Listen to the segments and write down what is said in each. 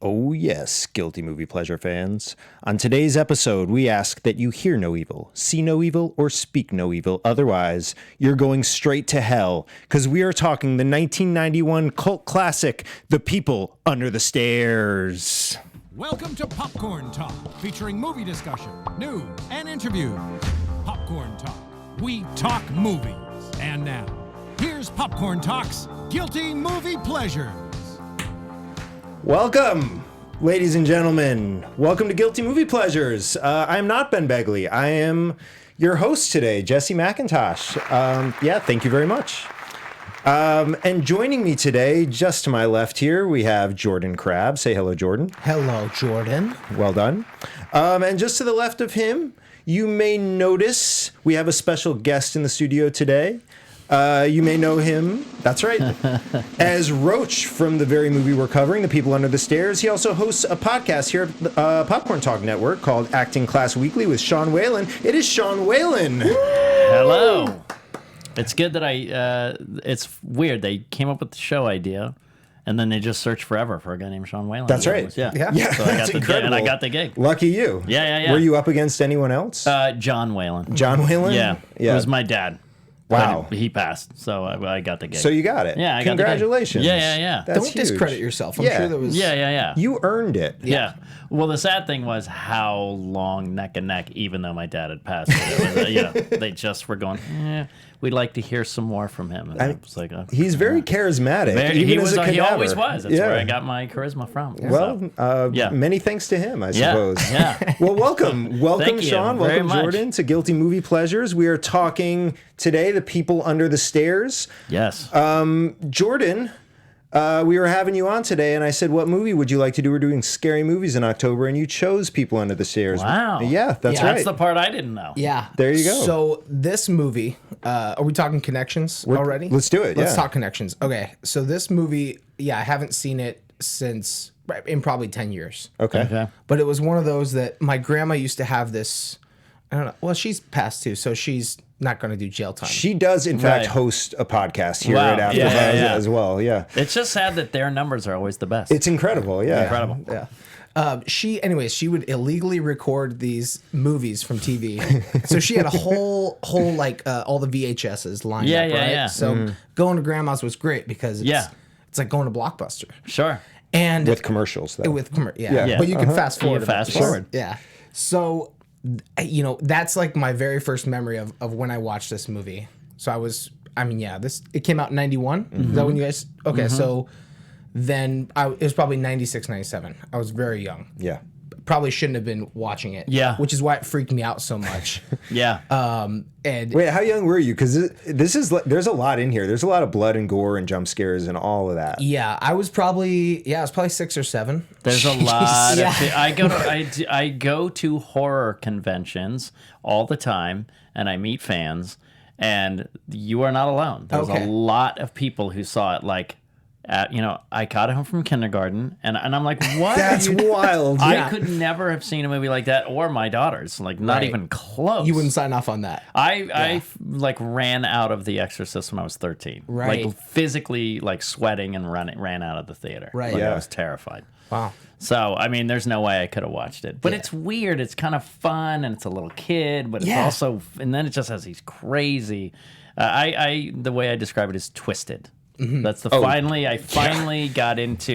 Oh yes, guilty movie pleasure fans. On today's episode, we ask that you hear no evil, see no evil, or speak no evil. Otherwise, you're going straight to hell, because we are talking the 1991 cult classic, The People Under the Stairs. Welcome to Popcorn Talk, featuring movie discussion, news, and interviews. Popcorn Talk. We talk movies. And now, here's Popcorn Talk's Guilty Movie Pleasures. Welcome, ladies and gentlemen. Welcome to Guilty Movie Pleasures. I'm not Ben Begley. I am your host today, Jesse McIntosh. Thank you very much. And joining me today, just to my left here, we have Jordan Crabb. Say hello, Jordan. Hello, Jordan. Well done. And just to the left of him, you may notice we have a special guest in the studio today. You may know him, that's right, as Roach from the very movie we're covering, The People Under the Stairs. He also hosts a podcast here at the Popcorn Talk Network called Acting Class Weekly with Sean Whalen. It is Sean Whalen. Hello. It's good that it's weird. They came up with the show idea, and then they just searched forever for a guy named Sean Whalen. That's right. Yeah. So that's incredible. And I got the gig. Lucky you. Yeah. Were you up against anyone else? John Whalen. John Whalen? Yeah. It was my dad. Wow. But he passed, so I got the gig. So you got it. Yeah, I got Congratulations. the gig. Yeah. That's Don't huge. discredit yourself. I'm sure there was... Yeah. You earned it. Yeah. Well, the sad thing was how long neck and neck, even though my dad had passed. They just were going, we'd like to hear some more from him. And I was like, he's very charismatic. He he always was. That's where I got my charisma from. Well, many thanks to him, I suppose. Yeah. Well, welcome, Thank Sean. you very Welcome, much. Jordan, to Guilty Movie Pleasures. We are talking today, The People Under the Stairs. Yes. Jordan, we were having you on today, and I said, what movie would you like to do? We're doing scary movies in October, and you chose People Under the Stairs. Wow. Yeah, that's right. That's the part I didn't know. Yeah. There you go. So this movie, are we talking connections already? Let's do it, Let's talk connections. Okay. So this movie, I haven't seen it since in probably 10 years. Okay. But it was one of those that my grandma used to have this, I don't know. Well, she's passed too, so she's not going to do jail time. She does, in fact, host a podcast here at AfterBuzz as well. Yeah. It's just sad that their numbers are always the best. It's incredible. Yeah. Incredible. Yeah. She would illegally record these movies from TV. So she had a whole like all the VHSs lined up, right? Yeah. So going to grandma's was great because it's like going to Blockbuster. Sure. And With commercials, though. Yeah. But you can fast forward. You can fast forward. Yeah. So, that's like my very first memory of when I watched this movie. So it came out in 91. Is that when you guys, okay. So then it was probably 96, 97. I was very young. Yeah. Probably shouldn't have been watching it. Yeah. Which is why it freaked me out so much. Yeah. And Wait, how young were you? Because there's a lot in here. There's a lot of blood and gore and jump scares and all of that. yeah, I was probably 6 or 7. There's a lot Yeah. of I go to horror conventions all the time, and I meet fans, and you are not alone. There's a lot of people who saw it like I got it home from kindergarten, and I'm like, what? That's wild. I could never have seen a movie like that, or my daughters, like not even close. You wouldn't sign off on that. I ran out of The Exorcist when I was 13. Right. Like physically like sweating and ran out of the theater. Right. Like, Yeah. I was terrified. Wow. So, there's no way I could have watched it. But it's weird. It's kind of fun, and it's a little kid, but it's also, and then it just has these crazy, the way I describe it is twisted. Mm-hmm. That's I finally got into,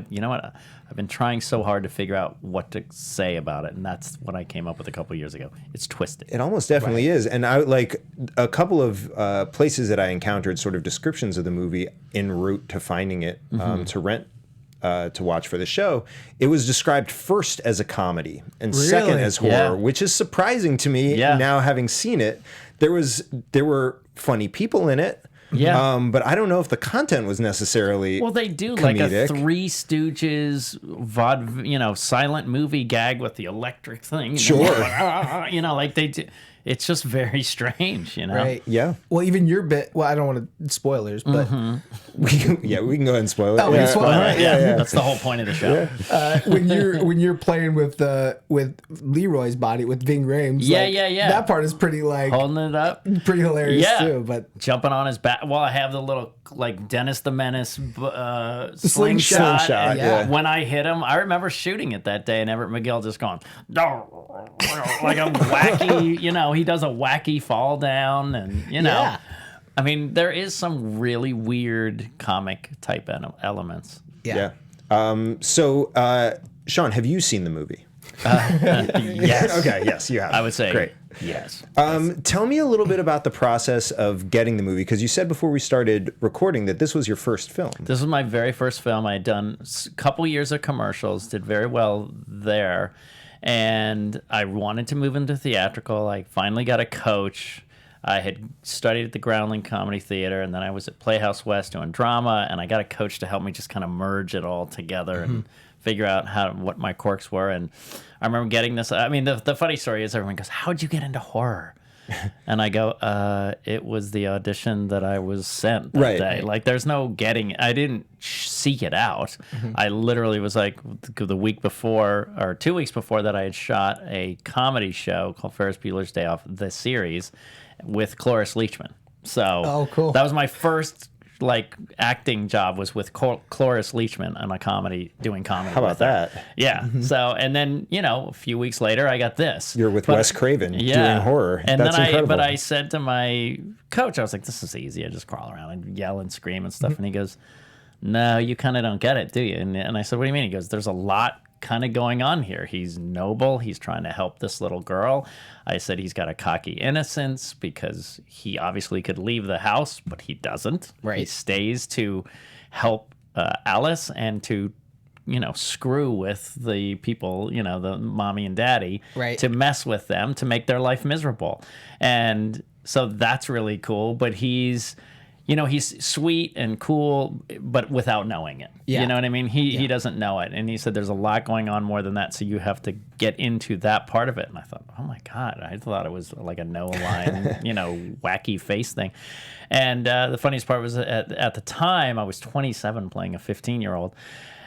you know what? I've been trying so hard to figure out what to say about it, and that's what I came up with a couple years ago. It's twisted. It almost definitely is. And I like a couple of places that I encountered sort of descriptions of the movie en route to finding it to rent to watch for the show. It was described first as a comedy and second as horror, which is surprising to me now having seen it. There were funny people in it. Yeah. But I don't know if the content was necessarily they do comedic. like a Three Stooges silent movie gag with the electric thing. Sure. Like they do. it's just very strange, you know? Right. Yeah. Well, even your bit. Well, I don't want to spoilers, but We can go ahead and spoil it. Oh, we can spoil it. Alright, yeah. That's the whole point of the show. when you're playing with Leroy's body with Ving Rhames, Yeah. that part is pretty Holding it up. pretty hilarious Yeah. too. But Jumping on his back. Well, I have the little, like, Dennis the Menace slingshot. Slingshot, And yeah. When I hit him, I remember shooting it that day, and Everett McGill just going, like a wacky, he does a wacky fall down, and, Yeah. I mean, there is some really weird comic type elements. Yeah. So, Sean, have you seen the movie? Yes. Okay. Yes, you have. I would say Great. yes. Tell me a little bit about the process of getting the movie, because you said before we started recording that this was your first film. This was my very first film. I had done a couple years of commercials, did very well there, and I wanted to move into theatrical. I finally got a coach. I had studied at the Groundling Comedy Theater, and then I was at Playhouse West doing drama, and I got a coach to help me just kind of merge it all together and figure out what my quirks were. And I remember getting this. I mean, the funny story is everyone goes, "How'd you get into horror?" And I go, it was the audition that I was sent that day. Like, there's no getting, I didn't seek it out. I literally was like, the week before, or 2 weeks before that, I had shot a comedy show called Ferris Bueller's Day Off, the series, with Cloris Leachman. So cool. That was my first acting job, was with Cloris Leachman on a comedy, doing comedy. How about with her. that? Yeah. So, and then, a few weeks later, I got this. You're with Wes Craven doing horror. And That's then incredible. But I said to my coach, I was like, this is easy. I just crawl around and yell and scream and stuff. And he goes, no, you kind of don't get it, do you? And I said, what do you mean? He goes, there's a lot kind of going on here. He's noble. He's trying to help this little girl. I said he's got a cocky innocence because he obviously could leave the house, but he doesn't. Right. He stays to help Alice and to screw with the people, the mommy and daddy, Right. to mess with them, to make their life miserable. And so that's really cool. But he's sweet and cool, but without knowing it. Yeah. You know what I mean? He doesn't know it. And he said there's a lot going on more than that, so you have to get into that part of it. And I thought, oh my God, I thought it was like a no-line, wacky face thing. And the funniest part was at the time, I was 27 playing a 15-year-old.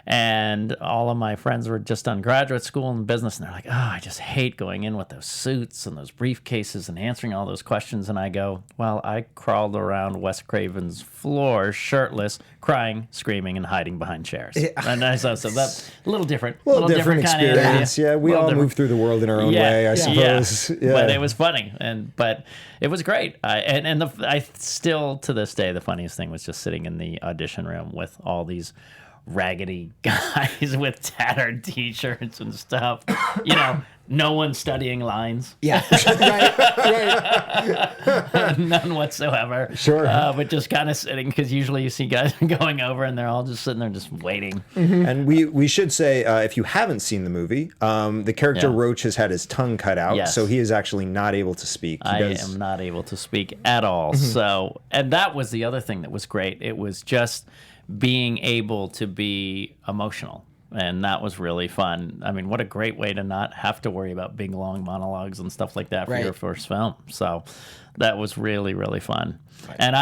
And all of my friends were just done graduate school in business, and they're like, oh, I just hate going in with those suits and those briefcases and answering all those questions. And I go, well, I crawled around Wes Craven's floor shirtless, crying, screaming, and hiding behind chairs. Yeah. And so that's a little different. A little different kind of experience. Yeah, we all move through the world in our own way, I suppose. Yeah. But it was funny, but it was great. I still, to this day, the funniest thing was just sitting in the audition room with all these raggedy guys with tattered t-shirts and stuff. No one studying lines. yeah, right. None whatsoever. Sure. But just kind of sitting, because usually you see guys going over and they're all just sitting there just waiting. And we should say, if you haven't seen the movie, the character Roach has had his tongue cut out, Yes. so he is actually not able to speak. I am not able to speak at all. So, and that was the other thing that was great. It was just being able to be emotional. And that was really fun. I mean, what a great way to not have to worry about big, long monologues and stuff like that for your first film. So that was really, really fun. Right. And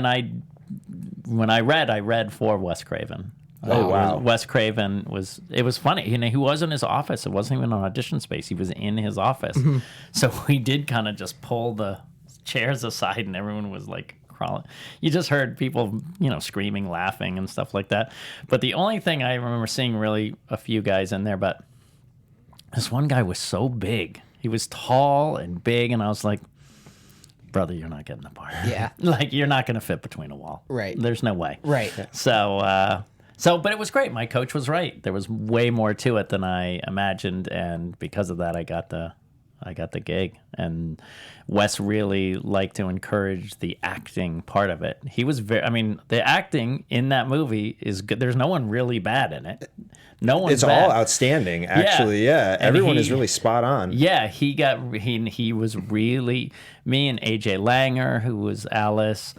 I, when I read for Wes Craven. Oh, wow. Wes Craven it was funny. He was in his office. It wasn't even an audition space. He was in his office. So we did kind of just pull the chairs aside, and everyone was like crawling. You just heard people, screaming, laughing, and stuff like that. But the only thing I remember seeing really a few guys in there, but this one guy was so big. He was tall and big, and I was like, brother, you're not getting the part. Yeah. Like, you're not going to fit between a wall. Right. There's no way. Right. So, but it was great. My coach was right. There was way more to it than I imagined, and because of that, I got the gig. And Wes really liked to encourage the acting part of it. He was the acting in that movie is good. There's no one really bad in it. No one's It's bad. all outstanding, actually. Yeah. And Everyone is really spot on. Yeah, he was really me and AJ Langer, who was Alice,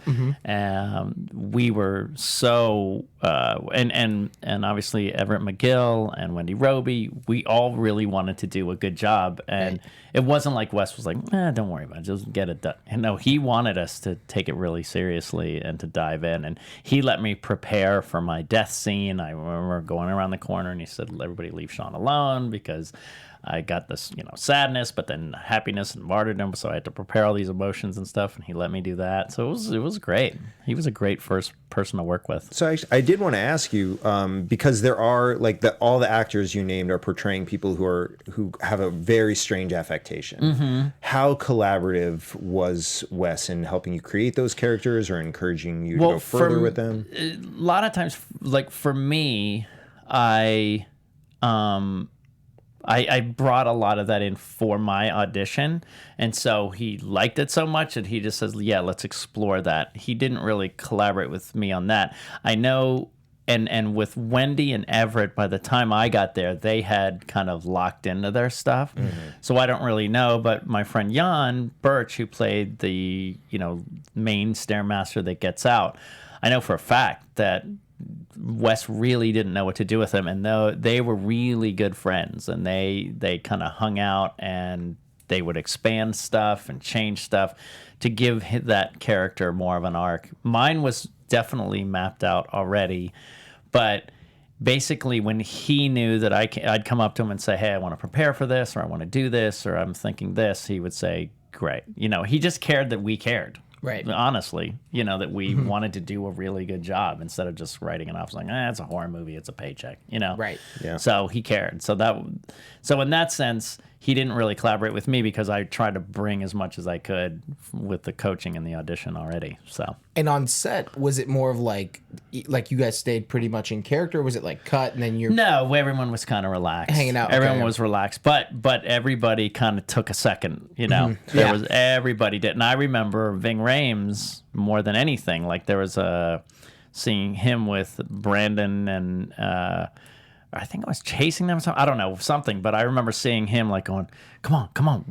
we were so and obviously Everett McGill and Wendy Roby. We all really wanted to do a good job, and it wasn't like Wes was like, "Don't worry about it, just get it done." And no, he wanted us to take it really seriously and to dive in, and he let me prepare for my death scene. I remember going around the corner, and he said, "Everybody leave Sean alone," because I got this, sadness, but then happiness and martyrdom. So I had to prepare all these emotions and stuff, and he let me do that. So it was great. He was a great first person to work with. So I did want to ask you, because there are all the actors you named are portraying people who have a very strange affectation. How collaborative was Wes in helping you create those characters or encouraging you to go further with them? A lot of times, like for me, I brought a lot of that in for my audition, and so he liked it so much that he just says, "Yeah, let's explore that." He didn't really collaborate with me on that. I know, and with Wendy and Everett, by the time I got there, they had kind of locked into their stuff. So I don't really know, but my friend Jan Birch, who played the main stairmaster that gets out, I know for a fact that Wes really didn't know what to do with him, and though they were really good friends, and they kind of hung out, and they would expand stuff and change stuff to give that character more of an arc. Mine was definitely mapped out already, but basically when he knew that I'd come up to him and say, "Hey, I want to prepare for this," or "I want to do this," or "I'm thinking this," he would say, "Great." He just cared that we cared. Right. Honestly, that we wanted to do a really good job instead of just writing it off like, it's a horror movie, it's a paycheck, Right. Yeah. So he cared. So in that sense, he didn't really collaborate with me because I tried to bring as much as I could with the coaching and the audition already. So. And on set, was it more of like you guys stayed pretty much in character? Or was it like cut and then you're... No, everyone was kind of relaxed. Hanging out. Everyone was relaxed, but everybody kind of took a second, There was everybody did. And I remember Ving Rhames more than anything. Like there was seeing him with Brandon and I think I was chasing them or something. I don't know, something. But I remember seeing him like going, come on,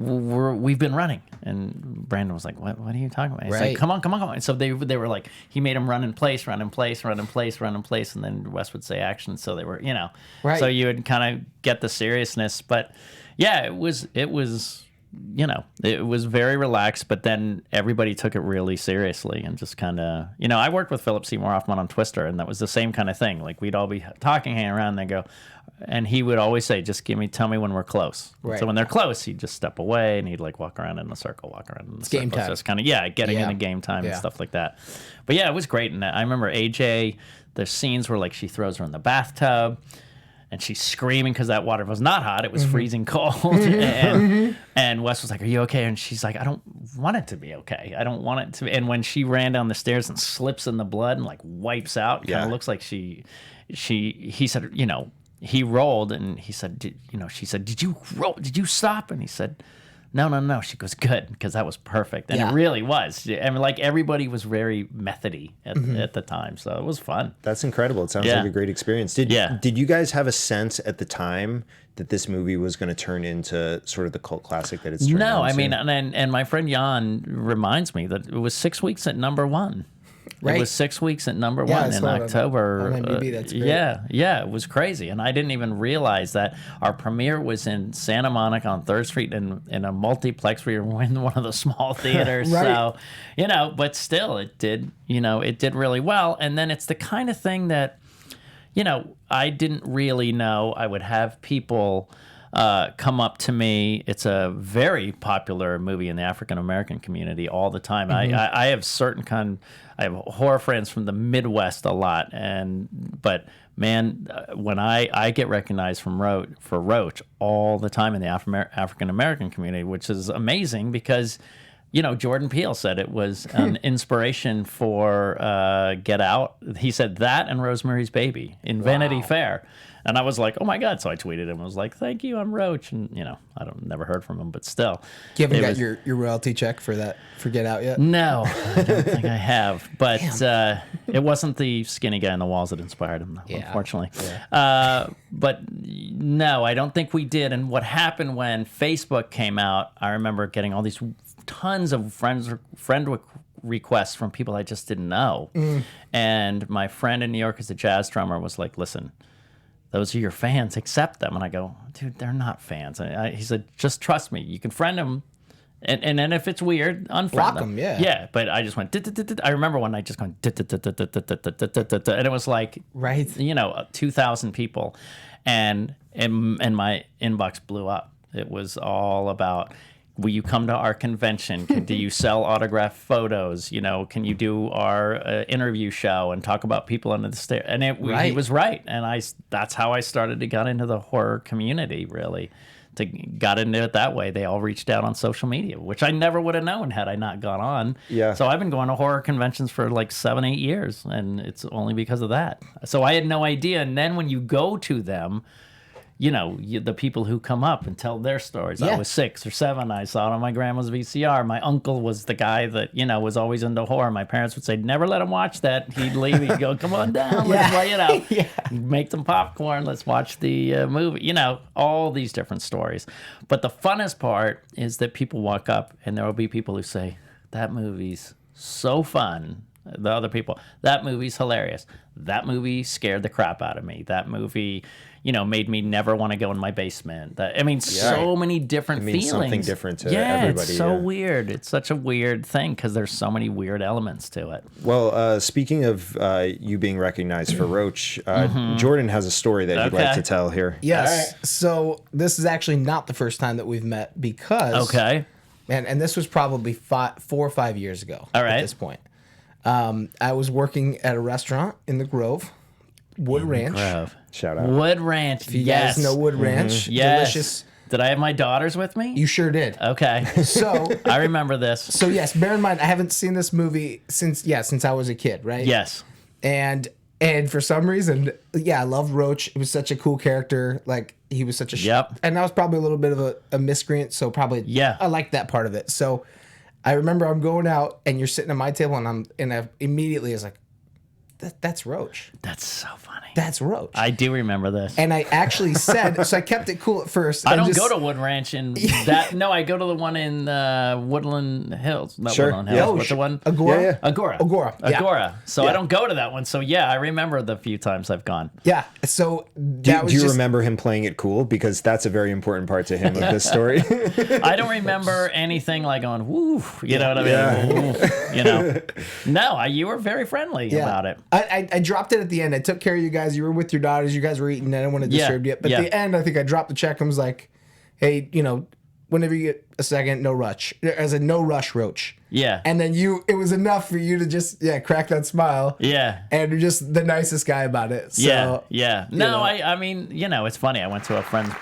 we've been running. And Brandon was like, what are you talking about? He's like, come on. And so they were like, he made him run in place. And then Wes would say action. So they were, Right. So you would kind of get the seriousness. But yeah, it was very relaxed, but then everybody took it really seriously and just kind of, I worked with Philip Seymour Hoffman on Twister, and that was the same kind of thing. Like we'd all be talking, hanging around, and they go, and he would always say, "Just tell me when we're close." Right. So when they're close, he'd just step away and he'd like walk around in a circle, It's game time. Just kind of getting into game time and stuff like that. But yeah, it was great. And I remember AJ, the scenes where like she throws her in the bathtub. And she's screaming because that water was not hot. It was freezing cold. And Wes was like, "Are you okay?" And she's like, "I don't want it to be okay. I don't want it to be." And when she ran down the stairs and slips in the blood and like wipes out, kind of looks like he said, he rolled and he said, she said, "Did you roll? Did you stop?" And he said, No. She goes, "Good," because that was perfect. And it really was. I mean, like everybody was very methody at the time. So it was fun. That's incredible. It sounds like a great experience. Did you guys have a sense at the time that this movie was going to turn into sort of the cult classic that it's turned into? No, I mean, and my friend Jan reminds me that it was 6 weeks at #1. Right. It was 6 weeks at #1 in October. On IMDb, that's great. Yeah, it was crazy. And I didn't even realize that our premiere was in Santa Monica on 3rd Street in a multiplex. We were in one of the small theaters. Right. So, but still it did really well. And then it's the kind of thing that, I didn't really know I would have people come up to me. It's a very popular movie in the African American community all the time. I have I have horror friends from the Midwest a lot, but man, when I get recognized for Roach all the time in the African American community, which is amazing because Jordan Peele said it was an inspiration for Get Out. He said that and Rosemary's Baby in Vanity Fair. And I was like, oh my God. So I tweeted him. I was like, thank you, I'm Roach. And, never heard from him, but still. You haven't got your royalty check for Get Out yet? No, I don't think I have. But it wasn't the skinny guy on the walls that inspired him, unfortunately. Yeah. But no, I don't think we did. And what happened when Facebook came out, I remember getting all these tons of friend requests from people I just didn't know. And my friend in New York who's a jazz drummer was like, listen, those are your fans, accept them. And I go, dude, they're not fans. He said, just trust me, you can friend them. And then if it's weird, unfriend Block them. 'em, yeah. Yeah, but I just went, I remember one night just going, and it was like, Right. 2,000 people. And my inbox blew up. It was all about, will you come to our convention? Do you sell autographed photos? Can you do our interview show and talk about people under the stairs? And he was right. And that's how I started to get into the horror community, really. Got into it that way. They all reached out on social media, which I never would have known had I not gone on. Yeah. So I've been going to horror conventions for like 7-8 years, and it's only because of that. So I had no idea. And then when you go to them, the people who come up and tell their stories. I was 6 or 7. I saw it on my grandma's VCR. My uncle was the guy that, was always into horror. My parents would say, never let him watch that. He'd leave. He'd go, come on down. Let's play it out. Make some popcorn. Let's watch the movie. All these different stories. But the funnest part is that people walk up and there will be people who say, that movie's so fun. The other people, that movie's hilarious. That movie scared the crap out of me. That movie, made me never want to go in my basement. So many different feelings. Something different to everybody. It's so weird. It's such a weird thing because there's so many weird elements to it. Well, speaking of you being recognized for Roach, Jordan has a story that he'd like to tell here. Yes. Right. So this is actually not the first time that we've met because... Okay. And this was probably 4 or 5 years ago at this point. I was working at a restaurant in the Grove, Wood Ranch. Grove. Shout out. Wood Ranch. If you guys know Wood Ranch, delicious. Did I have my daughters with me? You sure did. Okay. So I remember this. So yes, bear in mind I haven't seen this movie since I was a kid, right? Yes. And for some reason, I loved Roach. It was such a cool character. Like he was such a and I was probably a little bit of a miscreant, so probably I liked that part of it. So I remember I'm going out and you're sitting at my table and I immediately was like, that's Roach. That's so funny. That's Roach. I do remember this. And I actually said, so I kept it cool at first. I don't go to Wood Ranch in that. No, I go to the one in Woodland Hills. Not Woodland Hills. Yeah. What's the one? Agora? Agora. Yeah. So I don't go to that one. So I remember the few times I've gone. Yeah. So do you remember him playing it cool? Because that's a very important part to him of this story. I don't remember anything like going, woo, you know what I mean? Woo, No, you were very friendly about it. I dropped it at the end. I took care of you guys. You were with your daughters. You guys were eating. I didn't want to disturb you. But at the end, I think I dropped the check and was like, hey, whenever you get a second, no rush. As a no rush Roach. Yeah. And then it was enough for you to just, crack that smile. Yeah. And you're just the nicest guy about it. So, yeah. No, I mean, it's funny. I went to a friend's...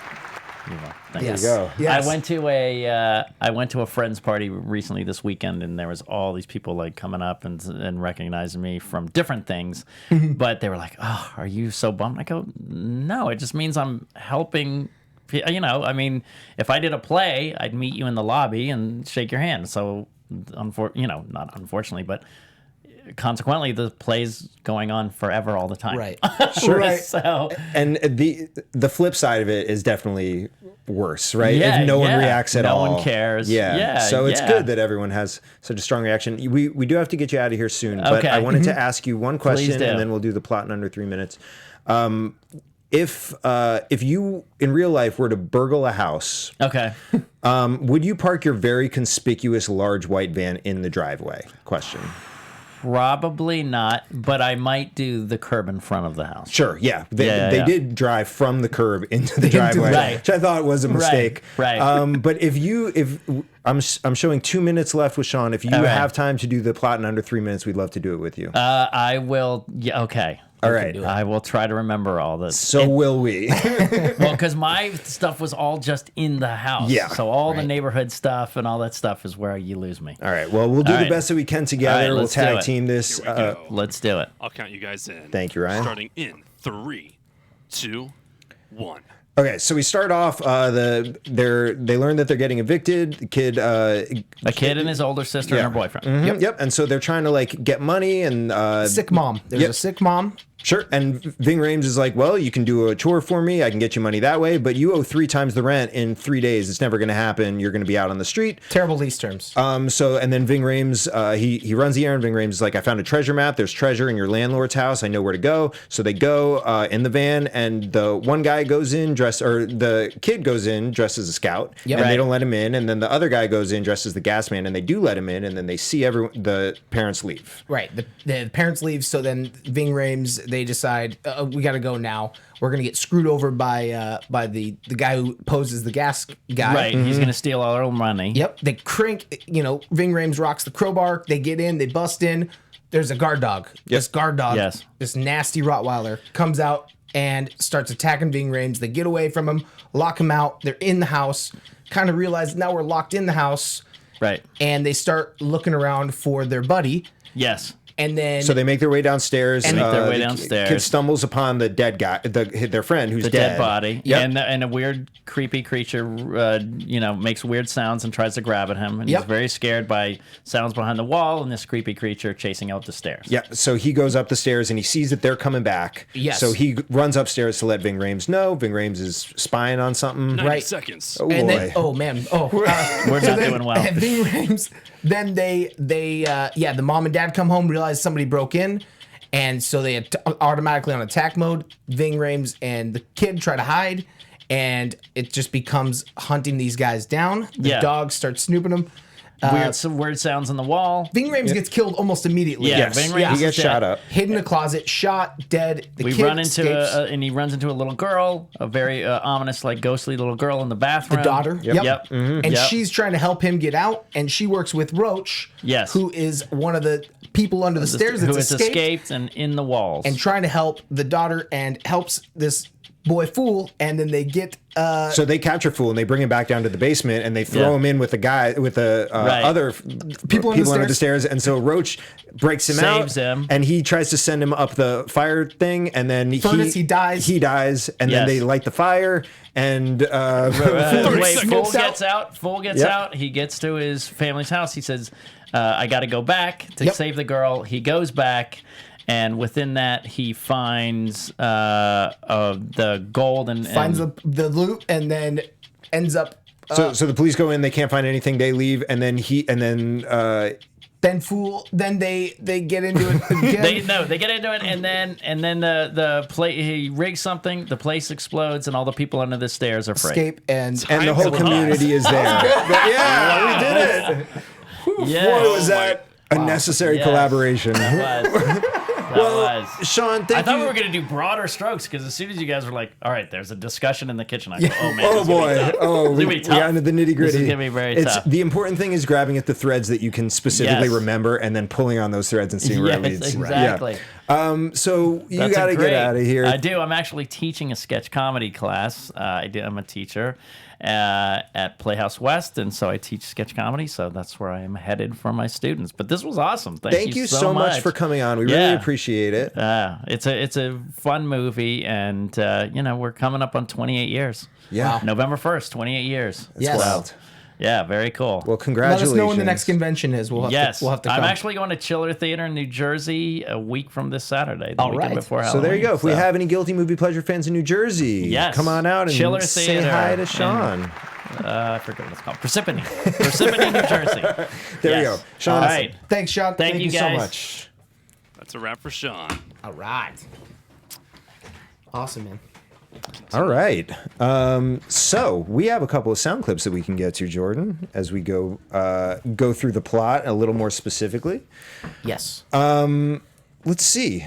There you go. Yes. I went to a friend's party recently this weekend, and there was all these people like coming up and recognizing me from different things, but they were like, "Oh, are you so bummed?" I go, "No, it just means I'm helping." I mean, if I did a play, I'd meet you in the lobby and shake your hand. So, not unfortunately, but consequently, the play's going on forever all the time. Right. Sure. Right. So, and the flip side of it is definitely worse, right? Yeah, if no one reacts at all. No one cares. Yeah. So it's good that everyone has such a strong reaction. We do have to get you out of here soon, but I wanted to ask you one question, and then we'll do the plot in under 3 minutes. If you in real life were to burgle a house, would you park your very conspicuous large white van in the driveway? Question. Probably not, but I might do the curb in front of the house. Sure, yeah. They did drive from the curb into the driveway, which I thought was a mistake. Right. But if I'm showing 2 minutes left with Sean. If you have time to do the plot in under 3 minutes, we'd love to do it with you. I will. Yeah. Okay. All right. I will try to remember all this. So will we. Well, because my stuff was all just in the house. Yeah. So all the neighborhood stuff and all that stuff is where you lose me. All right. Well, we'll do the best that we can together. We'll tag team this. Let's do it. I'll count you guys in. Thank you, Ryan. Starting in 3, 2, 1. Okay, so we start off. They learn that they're getting evicted. The kid, A kid and his older sister and her boyfriend. Yep. And so they're trying to like get money and Sick mom. There's a sick mom. Sure. And Ving Rhames is like, well, you can do a chore for me. I can get you money that way, but you owe 3 times the rent in 3 days. It's never going to happen. You're going to be out on the street. Terrible lease terms. And then Ving Rhames, he runs the errand. Ving Rhames is like, I found a treasure map. There's treasure in your landlord's house. I know where to go. So they go in the van, and the one guy goes in the kid goes in dressed as a scout, and they don't let him in. And then the other guy goes in dressed as the gas man, and they do let him in. And then they see the parents leave. Right. The parents leave. So then Ving Rhames, they decide, we got to go now. We're going to get screwed over by the guy who poses the gas guy. Right. He's going to steal all our money. Yep. They crank, Ving Rhames rocks the crowbar. They get in, they bust in. There's a guard dog. Yep. This guard dog, this nasty Rottweiler, comes out and starts attacking Ving Rhames. They get away from him, lock him out. They're in the house, kind of realize now we're locked in the house. Right. And they start looking around for their buddy. Yes. And then so they make their way downstairs. The kid stumbles upon the dead guy, their friend who's the dead body. Yep. And a weird, creepy creature, makes weird sounds and tries to grab at him. And he's very scared by sounds behind the wall and this creepy creature chasing out the stairs. Yeah. So he goes up the stairs and he sees that they're coming back. Yes. So he runs upstairs to let Ving Rhames know. Ving Rhames is spying on something. 90 seconds. Oh boy. And then, oh man. Oh, we're not doing well. And Ving Rhames. Then the mom and dad come home, realize somebody broke in, and so they automatically on attack mode. Ving Rhames and the kid try to hide, and it just becomes hunting these guys down. The dogs start snooping them. Weird sounds on the wall. Ving Rhames gets killed almost immediately. Yeah, Ving Rhames he gets shot up. Hid in a closet, shot, dead. The kid escapes. And he runs into a little girl, a very ominous, like ghostly little girl in the bathroom. The daughter. Yep. And she's trying to help him get out, and she works with Roach, who is one of the people under the stairs who that's has escaped and in the walls. And trying to help the daughter, and helps this boy Fool, and then they get so they capture Fool and they bring him back down to the basement and they throw him in with the guy with the other people under the stairs, and so Roach breaks him saves out him, and he tries to send him up the fire thing, and then he dies, and then they light the fire, and Fool gets out, he gets to his family's house, he says, I got to go back to save the girl. He goes back, and within that, he finds the gold and finds the loot, and then ends up. So the police go in. They can't find anything. They leave, and then Fool. Then they get into it again. they get into it, and then the he rigs something. The place explodes, and all the people under the stairs are free. Escape, and the whole community is there. Yeah, we did it. Yeah, boy, was that a necessary collaboration. Sean, thank you. I thought we were going to do broader strokes, because as soon as you guys were like, all right, there's a discussion in the kitchen, I go, oh man, oh boy, we got into the nitty gritty. This is going to be very tough. The important thing is grabbing at the threads that you can specifically remember, and then pulling on those threads and seeing where it leads. Exactly. So you got to get out of here. I do. I'm actually teaching a sketch comedy class. I'm a teacher at Playhouse West, and so I teach sketch comedy, so that's where I am headed for my students. But this was awesome. Thank you so much for coming on. We really appreciate it. It's a fun movie, and we're coming up on 28 years. Yeah. November 1st, 28 years. That's wild. Yeah, very cool. Well, congratulations. Let us know when the next convention is. We'll have to come. I'm actually going to Chiller Theater in New Jersey a week from this Saturday, the weekend before Halloween. So there you go. If we have any Guilty Movie Pleasure fans in New Jersey, come on out and Chiller say hi to Sean. I forget what it's called. Parsippany, New Jersey. There you go. Sean. All right. Thanks, Sean. Thank you guys so much. That's a wrap for Sean. All right. Awesome, man. All right. So we have a couple of sound clips that we can get to, Jordan, as we go through the plot a little more specifically. Yes. Let's see.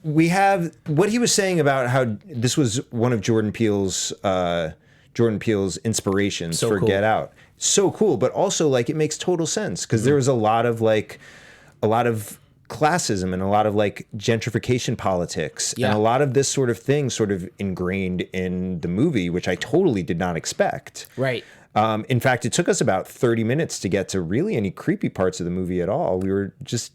We have what he was saying about how this was one of Jordan Peele's inspirations for cool. Get Out. So cool, but also like it makes total sense because there was a lot of classism and a lot of like gentrification politics and a lot of this sort of thing sort of ingrained in the movie, which I totally did not expect. Right. In fact, it took us about 30 minutes to get to really any creepy parts of the movie at all. We were just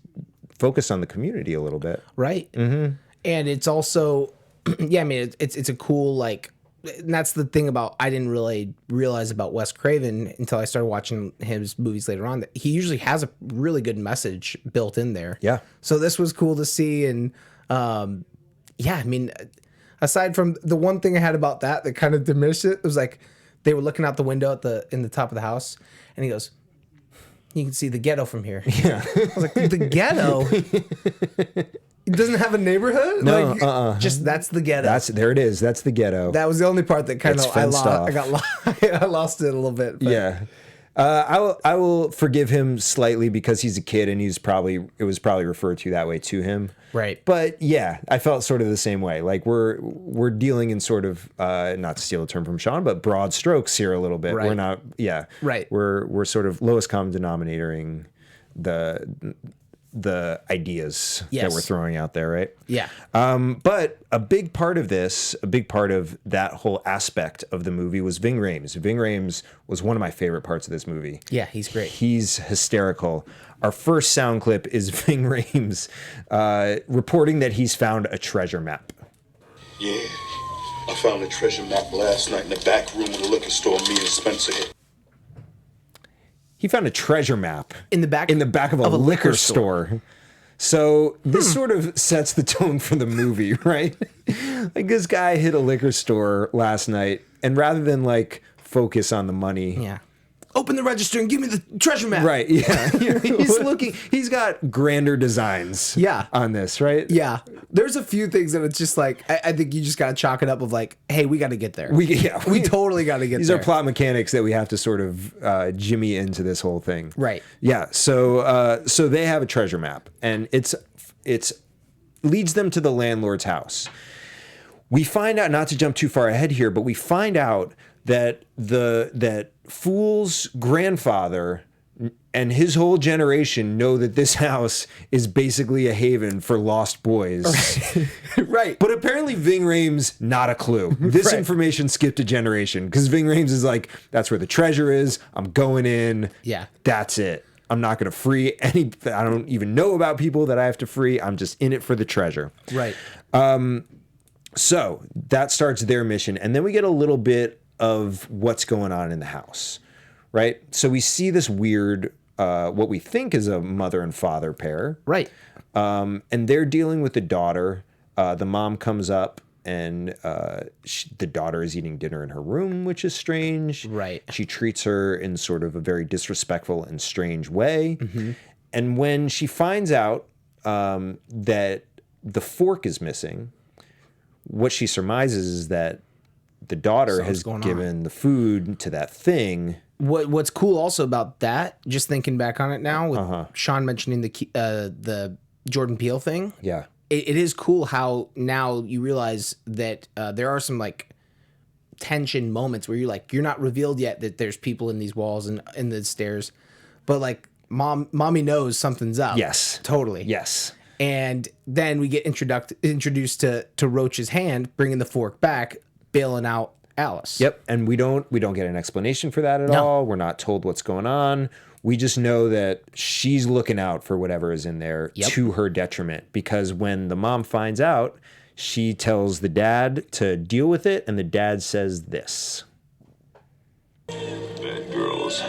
focused on the community a little bit. Right. Mm-hmm. And it's also yeah, I mean, it's a cool, like, and that's the thing about, I didn't really realize about Wes Craven until I started watching his movies later on, that he usually has a really good message built in there. Yeah. So this was cool to see. And yeah, I mean, aside from the one thing I had about that kind of diminished it, was like they were looking out the window in the top of the house, and he goes, "You can see the ghetto from here." Yeah. I was like, the ghetto? It doesn't have a neighborhood? No, like, just that's the ghetto. There it is. That's the ghetto. That was the only part that kind It's of fenced off. I lost it a little bit. But. Yeah. I will forgive him slightly because he's a kid and it was probably referred to that way to him. Right. But yeah, I felt sort of the same way. Like we're dealing in sort of not to steal a term from Sean, but broad strokes here a little bit. Right. We're not Right. We're sort of lowest common denominatoring the ideas Yes. that we're throwing out there, right? Yeah. But a big part of that whole aspect of the movie was Ving Rhames. Ving Rhames was one of my favorite parts of this movie. Yeah, he's great. He's hysterical. Our first sound clip is Ving Rhames reporting that he's found a treasure map. Yeah, I found a treasure map last night in the back room of the liquor store me and Spencer hit. He found a treasure map In the back of a liquor store. So this sort of sets the tone for the movie, right? Like this guy hit a liquor store last night, and rather than like focus on the money, Yeah. Open the register and give me the treasure map. right? Yeah, he's got grander designs. Yeah. On this, right? Yeah. There's a few things that it's just like, I think you just got to chalk it up of like, hey, we got to get there. We totally got to get These there. are plot mechanics that we have to sort of jimmy into this whole thing. Right. Yeah. So they have a treasure map, and it's leads them to the landlord's house. We find out, not to jump too far ahead here, but we find out that that Fool's grandfather and his whole generation know that this house is basically a haven for lost boys. Right. But apparently Ving Rhames, not a clue. This Right. information skipped a generation because Ving Rhames is like, that's where the treasure is. I'm going in. Yeah. That's it. I'm not going to free any. I don't even know about people that I have to free. I'm just in it for the treasure. Right. So that starts their mission. And then we get a little bit of what's going on in the house, right? So we see this weird, what we think is a mother and father pair. Right. And they're dealing with the daughter. The mom comes up and the daughter is eating dinner in her room, which is strange. Right. She treats her in sort of a very disrespectful and strange way. Mm-hmm. And when she finds out that the fork is missing, what she surmises is that the daughter has given the food to that thing. What's cool also about that, just thinking back on it now, with Sean mentioning the Jordan Peele thing. Yeah. It is cool how now you realize that there are some like tension moments where you're not revealed yet that there's people in these walls and in the stairs, but like mommy knows something's up. Yes. Totally. Yes. And then we get introduced to Roach's hand, bringing the fork back, bailing out Alice. Yep. And we don't get an explanation for that at No. all. We're not told what's going on. We just know that she's looking out for whatever is in there to her detriment, because when the mom finds out, she tells the dad to deal with it, and the dad says this. Bad girls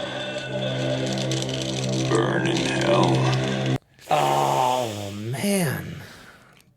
burn in hell. Oh man.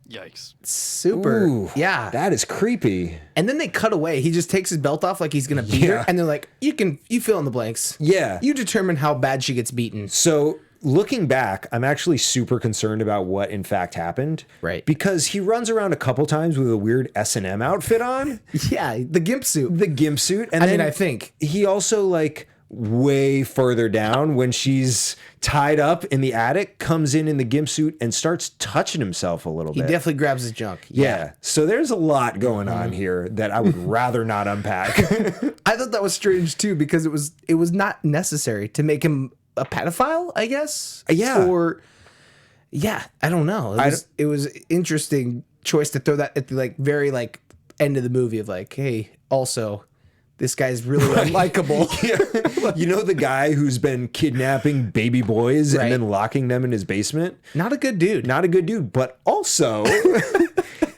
Yikes. Super. Ooh, yeah. That is creepy. And then they cut away. He just takes his belt off like he's gonna beat her, and they're like, you fill in the blanks. Yeah. You determine how bad she gets beaten. So looking back, I'm actually super concerned about what in fact happened. Right. Because he runs around a couple times with a weird S&M outfit on. Yeah, the gimp suit. The gimp suit. And I then mean, I think he also, like, way further down when she's tied up in the attic, comes in the gimp suit and starts touching himself a little he bit. definitely grabs his junk. Yeah. So there's a lot going on here that I would rather not unpack. I thought that was strange too, because it was not necessary to make him a pedophile, I guess. Yeah. Or yeah, I don't know. It was interesting choice to throw that at the like very like end of the movie of like, hey, also this guy's really unlikable. Yeah. You know the guy who's been kidnapping baby boys Right. and then locking them in his basement? Not a good dude. Not a good dude, but also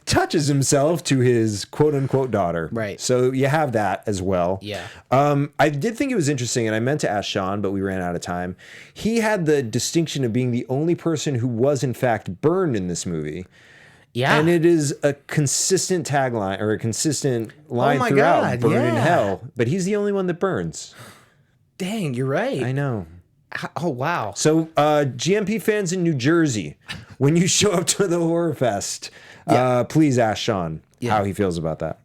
touches himself to his quote unquote daughter. Right. So you have that as well. Yeah. I did think it was interesting, and I meant to ask Sean, but we ran out of time. He had the distinction of being the only person who was in fact burned in this movie. Yeah. And it is a consistent tagline or a consistent line my throughout, God, burn in yeah. hell. But he's the only one that burns. Dang, you're right. I know. Oh, wow. So GMP fans in New Jersey, when you show up to the horror fest, please ask Sean how he feels about that.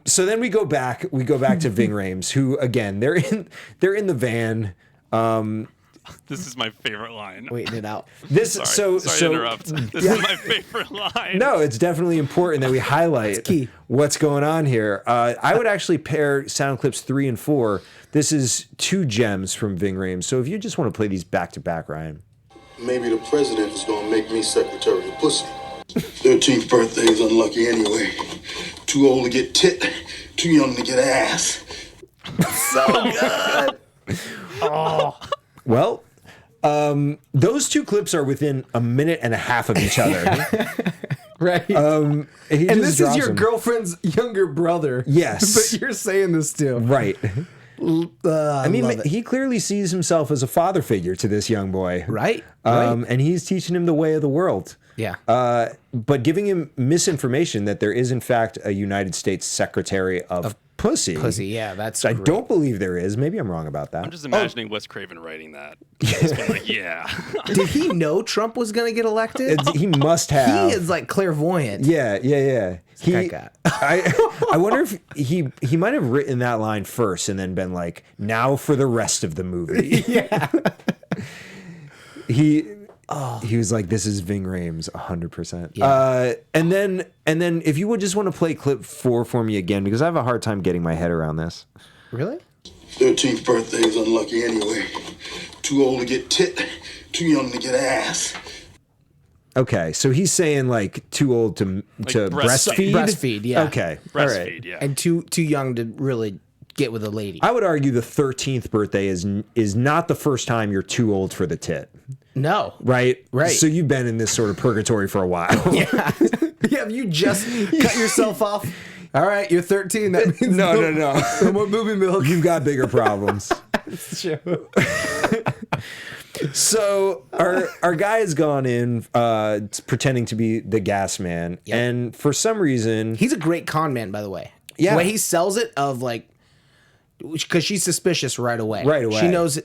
So then we go back to Ving Rhames, who again, they're in the van. This is my favorite line. Waiting it out. Sorry to interrupt. This is my favorite line. No, it's definitely important that we highlight what's going on here. I would actually pair sound clips 3 and 4. This is 2 gems from Ving Rhames. So if you just want to play these back to back, Ryan. Maybe the president is gonna make me secretary of pussy. 13th birthday is unlucky anyway. Too old to get tit, too young to get ass. Well, those 2 clips are within a minute and a half of each other. Right. And This is your girlfriend's younger brother. Yes. But you're saying this too. Right. I mean, love it. he clearly sees himself as a father figure to this young boy. Right. And he's teaching him the way of the world. Yeah. But giving him misinformation that there is, in fact, a United States Secretary of Pussy. Pussy, yeah, that's I great. don't believe there is. Maybe I'm wrong about that. I'm just imagining Wes Craven writing that. Just being like, yeah. Did he know Trump was going to get elected? He must have. He is like clairvoyant. Yeah. That guy. I wonder if he might have written that line first and then been like, now for the rest of the movie. Yeah. He was like, this is Ving Rhames 100%. Yeah. And then if you would just want to play clip 4 for me again, because I have a hard time getting my head around this. Really? 13th birthday is unlucky anyway. Too old to get tit, too young to get ass. Okay, so he's saying like too old to breastfeed? Breastfeed, yeah. Okay. Breastfeed, all right. yeah. And too young to really get with a lady. I would argue the 13th birthday is not the first time you're too old for the tit. No. Right? Right. So you've been in this sort of purgatory for a while. Yeah. Yeah, if you just cut yourself off. All right, you're 13. That means No. no more booby milk. You've got bigger problems. So our guy has gone in pretending to be the gas man. Yep. And for some reason... He's a great con man, by the way. Yeah. The way he sells it of like... Because she's suspicious right away. Right away.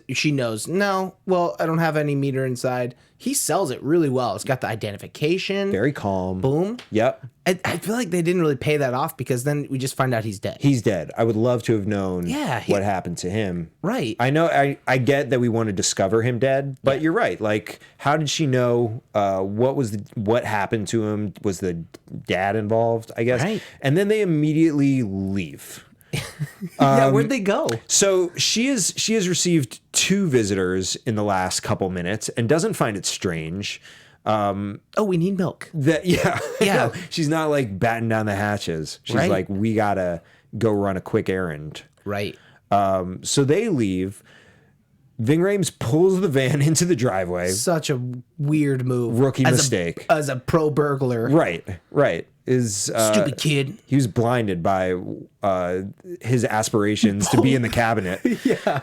She knows. No, well, I don't have any meter inside. He sells it really well. It's got the identification. Very calm. Boom. Yep. I feel like they didn't really pay that off because then we just find out he's dead. He's dead. I would love to have known Yeah, what happened to him. Right. I know. I get that we want to discover him dead, but you're right. Like, how did she know what happened to him? Was the dad involved? I guess. Right. And then they immediately leave. Yeah, where'd they go? So she has received 2 visitors in the last couple minutes and doesn't find it strange. Oh, we need milk. Yeah. She's not like batting down the hatches. She's Right. like, we gotta go run a quick errand. Right. So they leave. Ving Rhames pulls the van into the driveway. Such a weird move. Rookie mistake. As a pro burglar. Right. Stupid kid. He was blinded by his aspirations to be in the cabinet. Yeah.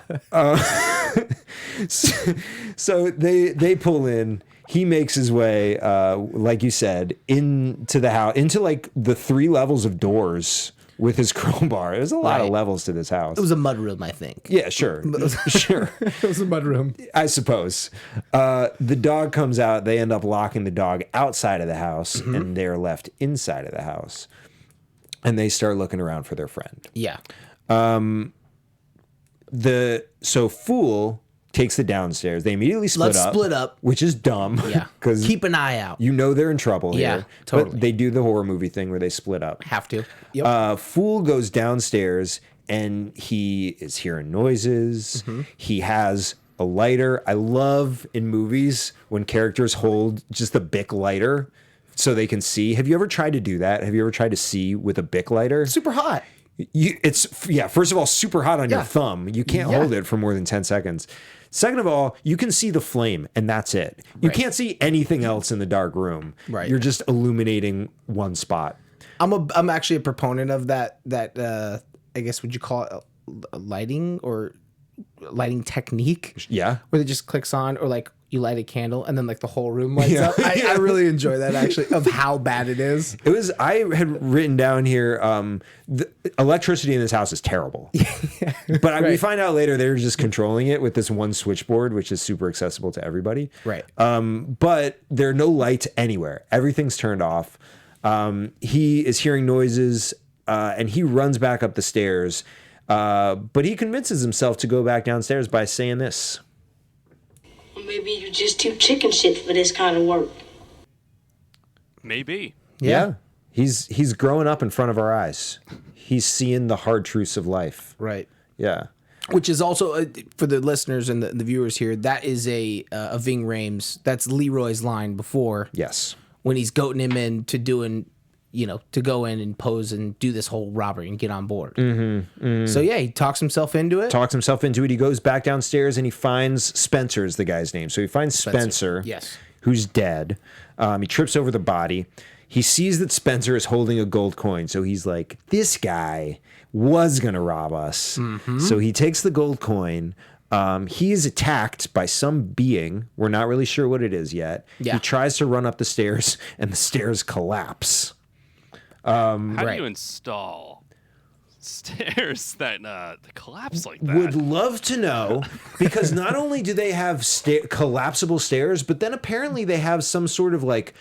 So they pull in. He makes his way, like you said, into the house, into like the 3 levels of doors with his crowbar. There's a lot of levels to this house. It was a mudroom, I think. Yeah, sure. Sure. It was a mudroom. I suppose. The dog comes out. They end up locking the dog outside of the house, and they're left inside of the house. And they start looking around for their friend. Yeah. So Fool takes the downstairs. They immediately split up. Which is dumb. Yeah. Because keep an eye out. you know they're in trouble Yeah, here. totally. But they do the horror movie thing where they split up. Have to. Yep. Fool goes downstairs and he is hearing noises. He has a lighter. I love in movies when characters hold just a Bic lighter so they can see. Have you ever tried to do that? Have you ever tried to see with a Bic lighter? Super hot. First of all, super hot on your Yeah. thumb. You can't Yeah. hold it for more than 10 seconds. Second of all, you can see the flame, and that's it. You Right. can't see anything else in the dark room. Right. You're just illuminating one spot. I'm actually a proponent of that I guess would you call it a lighting or lighting technique? Yeah. Where it just clicks on, or like you light a candle and then like the whole room lights up. I really enjoy that actually, of how bad it is. I had written down here, the electricity in this house is terrible. But we find out later they're just controlling it with this one switchboard, which is super accessible to everybody. Right. But there are no lights anywhere. Everything's turned off. He is hearing noises, and he runs back up the stairs. But he convinces himself to go back downstairs by saying this. Or maybe you're just too chicken shit for this kind of work. Maybe. Yeah. He's growing up in front of our eyes. He's seeing the hard truths of life. Right. Yeah. Which is also, for the listeners and the viewers here, that is a Ving Rhames. That's Leroy's line before. Yes. When he's goating him into doing, to go in and pose and do this whole robbery and get on board. So yeah, he talks himself into it. He goes back downstairs and he finds Spencer's the guy's name. So he finds Spencer, Yes. who's dead. He trips over the body. He sees that Spencer is holding a gold coin. So he's like, this guy was going to rob us. So he takes the gold coin. He is attacked by some being. We're not really sure what it is yet. Yeah. He tries to run up the stairs and the stairs collapse. How do Right. you install stairs that collapse like that? Would love to know, because not only do they have collapsible stairs, but then apparently they have some sort of like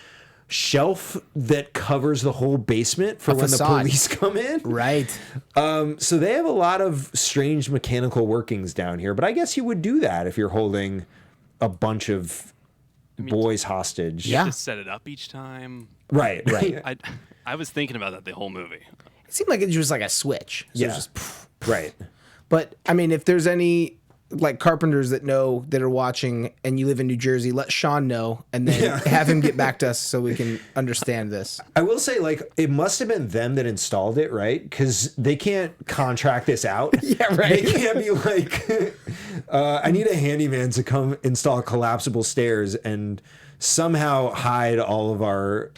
shelf that covers the whole basement for when facade. the police come in. Right. So they have a lot of strange mechanical workings down here, but I guess you would do that if you're holding a bunch of boys hostage. Yeah. Just set it up each time. Right. I was thinking about that the whole movie. It seemed like it was just like a switch. So Yeah. it's just, Right. but I mean, if there's any like carpenters that are watching and you live in New Jersey, let Sean know and then have him get back to us so we can understand this. I will say, like, it must have been them that installed it, right? Because they can't contract this out. Yeah, right. They can't be like, I need a handyman to come install collapsible stairs and somehow hide all of our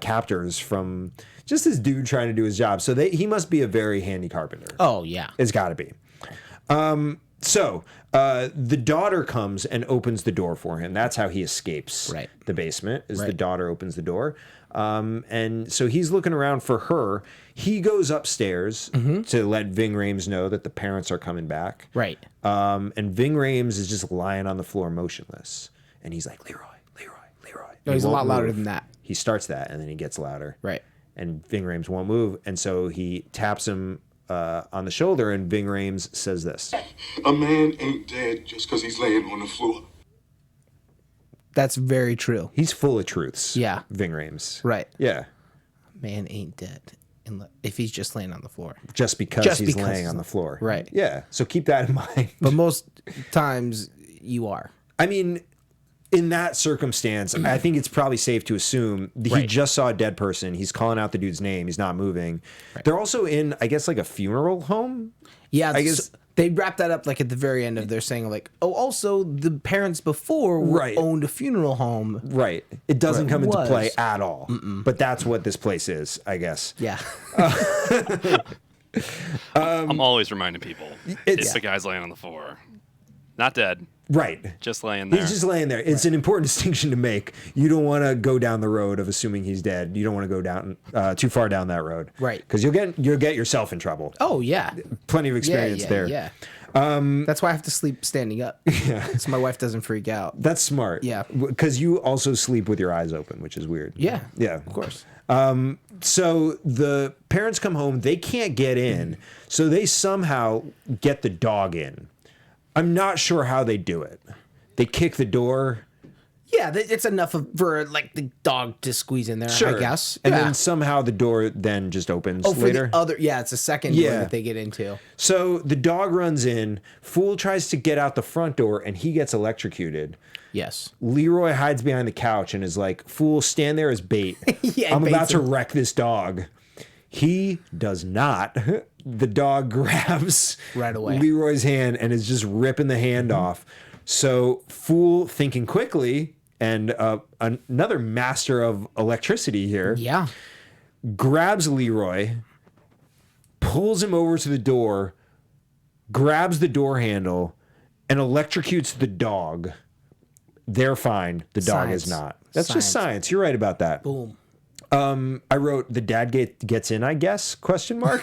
captors from just this dude trying to do his job. So he must be a very handy carpenter. Oh yeah. It's got to be. So the daughter comes and opens the door for him. That's how he escapes Right. the basement, is the Right. daughter opens the door. And so he's looking around for her. He goes upstairs to let Ving Rhames know that the parents are coming back. Right. And Ving Rhames is just lying on the floor motionless. And he's like, Leroy. No, He he's a won't lot louder move. than that. He starts that, and then he gets louder. Right. And Ving Rhames won't move. And so he taps him on the shoulder, and Ving Rhames says this. A man ain't dead just because he's laying on the floor. That's very true. He's full of truths. Yeah. Ving Rhames. Right. Yeah. Man ain't dead if he's just laying on the floor. Just because Just he's because laying he's on the floor. Right. Yeah. So keep that in mind. But most times you are. I mean, in that circumstance, I think it's probably safe to assume he Right. just saw a dead person. He's calling out the dude's name. He's not moving. They're also in, I guess, like a funeral home. Yeah, I guess- they wrap that up like at the very end of their saying like, oh, also the parents before Right. owned a funeral home. Right. It doesn't come into Was. play at all. But that's what this place is, I guess. Yeah. I'm always reminding people It's- if the guy's laying on the floor, not dead, Right. just laying there. He's just laying there. It's an important distinction to make. You don't want to go down the road of assuming he's dead. You don't want to go down too far down that road. Right. Because you'll get yourself in trouble. Oh yeah. Plenty of experience yeah, there. Yeah. That's why I have to sleep standing up. Yeah. So my wife doesn't freak out. That's smart. Yeah. Because you also sleep with your eyes open, which is weird. Yeah. Yeah. Of course. So the parents come home. They can't get in. So they somehow get the dog in. I'm not sure how they do it. They kick the door. Yeah, it's enough for like the dog to squeeze in there, Sure. I guess. And Yeah. then somehow the door then just opens for later. the other, it's a second door Yeah. that they get into. So the dog runs in. Fool tries to get out the front door, and he gets electrocuted. Yes. Leroy hides behind the couch and is like, Fool, stand there as bait. Yeah, I'm about baits to him. wreck this dog. He does not. The dog grabs Right away. Leroy's hand and is just ripping the hand off. So Fool, thinking quickly, and another master of electricity here, Yeah. grabs Leroy, pulls him over to the door, grabs the door handle, and electrocutes the dog. They're fine. The dog is Science. not. That's just science. You're right about that. Boom. I wrote the dad gets in, I guess? Question mark.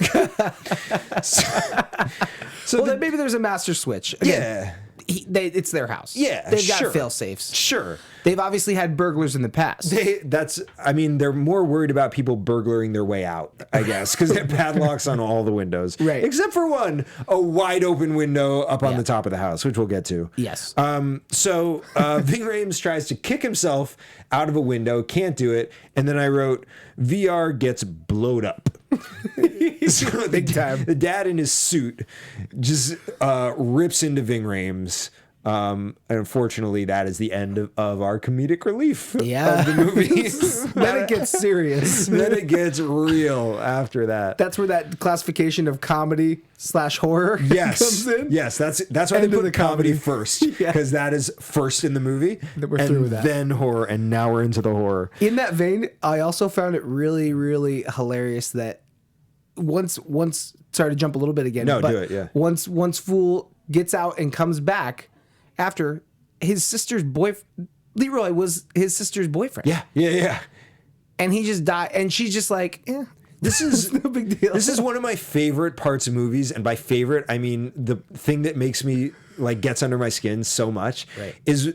So Well, then maybe there's a master switch. Again, yeah. It's their house. Yeah, They've got sure. fail safes. Sure. They've obviously had burglars in the past. They're more worried about people burglaring their way out, I guess, because they have padlocks on all the windows. Right. Except for one, a wide open window up on the top of the house, which we'll get to. Yes. So Ving Rhames tries to kick himself out of a window, can't do it, and then I wrote, VR gets blowed up. So Big time. The dad in his suit just rips into Ving Rhames. And unfortunately, that is the end of our comedic relief of the movie. Then it gets serious. Then it gets real after that. That's where that classification of comedy / horror comes in. Yes, that's why they End of put the the comedy comedy. first, Yeah. because that is first in the movie. Then we're and through with that. Then horror, and now we're into the horror. In that vein, I also found it really, really hilarious that once sorry to jump a little bit again. No, but do it, yeah. Once Fool gets out and comes back after his sister's Leroy was his sister's boyfriend. Yeah. And he just died, and she's just like, This is no big deal. This is one of my favorite parts of movies, and by favorite I mean the thing that makes me gets under my skin so much is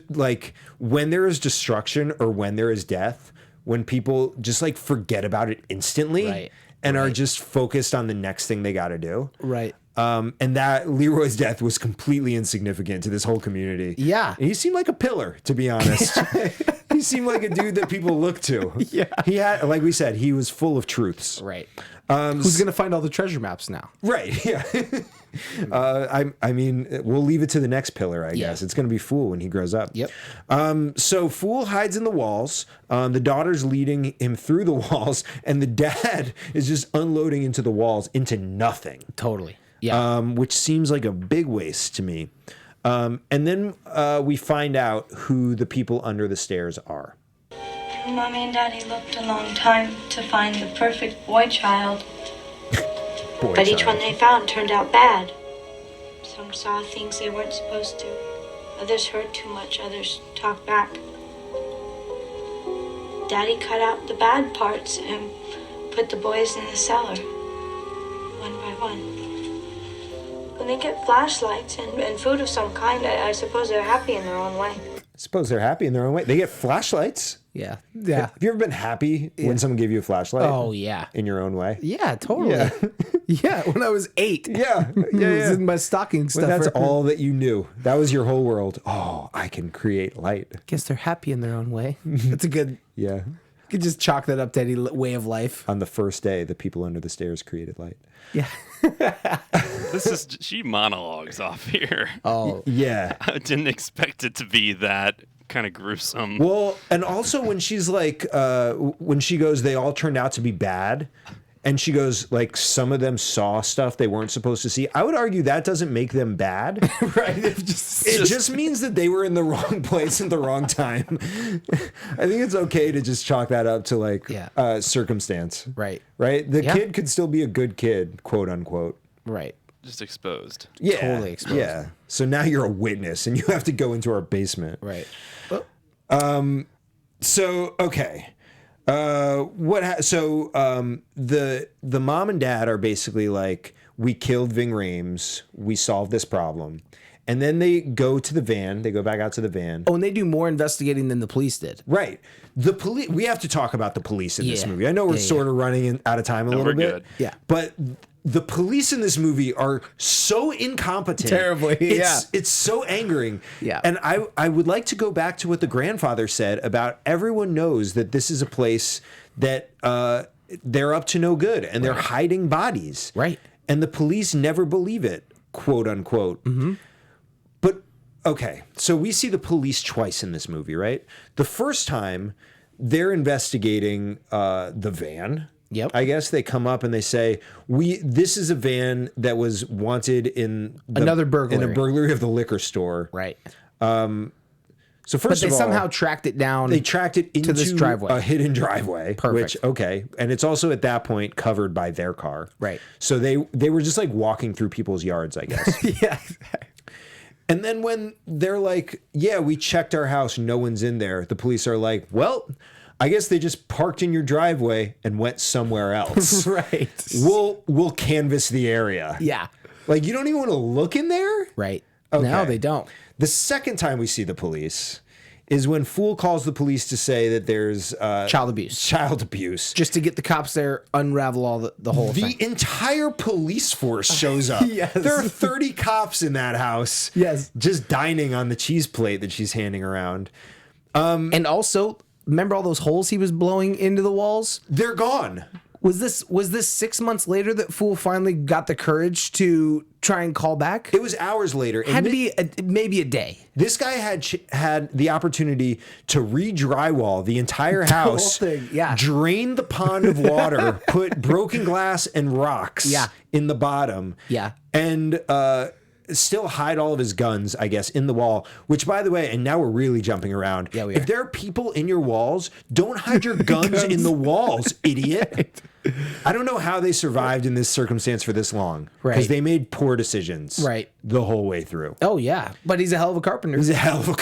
when there is destruction or when there is death, when people just forget about it instantly and are just focused on the next thing they got to do. Right. And that Leroy's death was completely insignificant to this whole community. Yeah. And he seemed like a pillar, to be honest. He seemed like a dude that people look to. Yeah. He had, like we said, he was full of truths. Right. Who's going to find all the treasure maps now? Right. Yeah. I mean, we'll leave it to the next pillar, I guess. It's going to be Fool when he grows up. Yep. So Fool hides in the walls. The daughter's leading him through the walls, and the dad is just unloading into the walls into nothing. Totally. Yeah. Which seems like a big waste to me. And then we find out who the people under the stairs are. Mommy and Daddy looked a long time to find the perfect boy child. But each one they found turned out bad. Some saw things they weren't supposed to. Others heard too much, others talked back. Daddy cut out the bad parts and put the boys in the cellar, one by one. When they get flashlights and food of some kind, I suppose they're happy in their own way. I suppose they're happy in their own way. They get flashlights. Yeah. Yeah. Have you ever been happy when someone gave you a flashlight? Oh, yeah. In your own way? Yeah, totally. Yeah. Yeah, when I was 8. Yeah. It was in my stocking stuff. When that's all that you knew. That was your whole world. Oh, I can create light. Guess they're happy in their own way. That's a good... Yeah. You could just chalk that up to any way of life. On the first day, the people under the stairs created light. Yeah. She monologues off here. Oh. Yeah. I didn't expect it to be that kind of gruesome. Well, and also when she's when she goes, they all turned out to be bad. And she goes, some of them saw stuff they weren't supposed to see. I would argue that doesn't make them bad. Right. It just means that they were in the wrong place at the wrong time. I think it's okay to just chalk that up to circumstance. Right. Right? The kid could still be a good kid, quote unquote. Right. Just exposed. Yeah. Totally exposed. Yeah. So now you're a witness and you have to go into our basement. Right. So, okay. The mom and dad are basically we killed Ving Rhames, we solved this problem, and then they go to the van. They go back out to the van. Oh, and they do more investigating than the police did. Right. The police. We have to talk about the police in this Yeah. movie. I know we're sort of running out of time a little we're bit. good. Yeah. But the police in this movie are so incompetent. Terribly, yeah. It's so angering. Yeah. And I would like to go back to what the grandfather said about everyone knows that this is a place that they're up to no good and they're hiding bodies. Right. And the police never believe it, quote unquote. Mm-hmm. But, okay, so we see the police twice in this movie, right? The first time, they're investigating the van. Yep. I guess they come up and they say, this is a van that was wanted in Another burglary. in a burglary of the liquor store. Right. So But first they of all, somehow tracked it down. they tracked it into this driveway. a hidden driveway. Perfect. Which, okay. And it's also at that point covered by their car. Right. So they were just like walking through people's yards, I guess. Yeah. And then when they're like, yeah, we checked our house, no one's in there, the police are like, well, I guess they just parked in your driveway and went somewhere else. Right. We'll canvass the area. Yeah. Like, you don't even want to look in there? Right. Okay. No, they don't. The second time we see the police is when Fool calls the police to say that there's Child abuse. Child abuse. Just to get the cops there, unravel all the whole thing. The entire police force shows up. Yes. There are 30 cops in that house. Yes. Just dining on the cheese plate that she's handing around. And also, remember all those holes he was blowing into the walls? They're gone. Was this 6 months later that Fool finally got the courage to try and call back? It was hours later. And Had to be maybe a day. This guy had the opportunity to re-drywall the entire house, whole thing, yeah. drain the pond of water, put broken glass and rocks Yeah. in the bottom, Yeah. and still hide all of his guns, I guess, in the wall. Which, by the way, and now we're really jumping around. Yeah, we if are. there are people in your walls, don't hide your guns in the walls, idiot. I don't know how they survived in this circumstance for this long. Because Right. they made poor decisions. Right. The whole way through. Oh, yeah. But he's a hell of a carpenter. He's a hell of a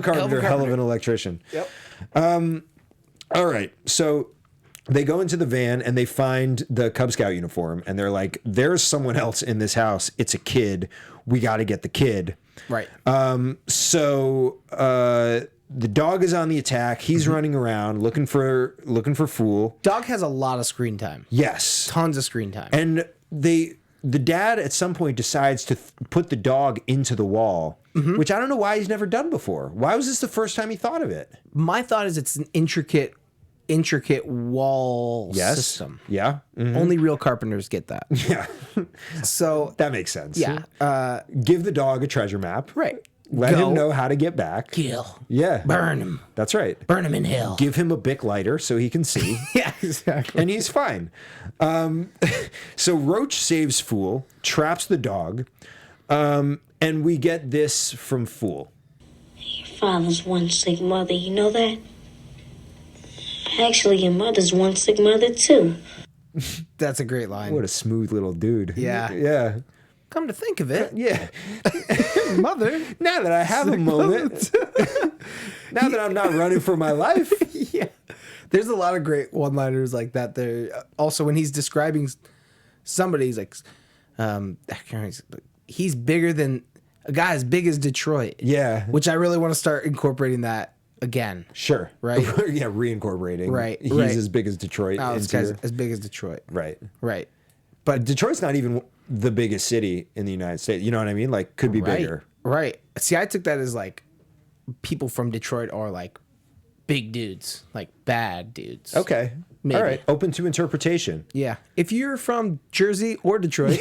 carpenter, hell of an electrician. Yep. All right. So they go into the van and they find the Cub Scout uniform and they're like, there's someone else in this house. It's a kid. We got to get the kid. Right. So the dog is on the attack. He's running around looking for Fool. Dog has a lot of screen time. Yes. Tons of screen time. And the dad at some point decides to put the dog into the wall, which I don't know why he's never done before. Why was this the first time he thought of it? My thought is it's an intricate wall system. Yeah. Mhm. Only real carpenters get that. Yeah. So That makes sense. yeah. Give the dog a treasure map. Right. Let Go. him know how to get back. Kill. Yeah. Burn him. That's right. Burn him in hell. Give him a Bic lighter so he can see. Yeah, exactly. And he's fine. So Roach saves Fool, traps the dog, and we get this from Fool. Your father's one sick mother, you know that? Actually, your mother's one sick mother, too. That's a great line. What a smooth little dude. Yeah. Yeah. Come to think of it, Yeah. mother. Now that I have a moment, now that I'm not running for my life. Yeah. There's a lot of great one-liners like that there. Also, when he's describing somebody, he's like, he's bigger than a guy as big as Detroit. Yeah. Which I really want to start incorporating that again. Sure. Right. Yeah, reincorporating. Right, He's right. as big as Detroit. Oh, this into guy's your- as big as Detroit. Right. Right. But Detroit's not even the biggest city in the United States. You know what I mean? Like, could be Right. bigger. Right. See, I took that as like people from Detroit are like big dudes, like bad dudes. Okay. Maybe. All right. Open to interpretation. Yeah. If you're from Jersey or Detroit,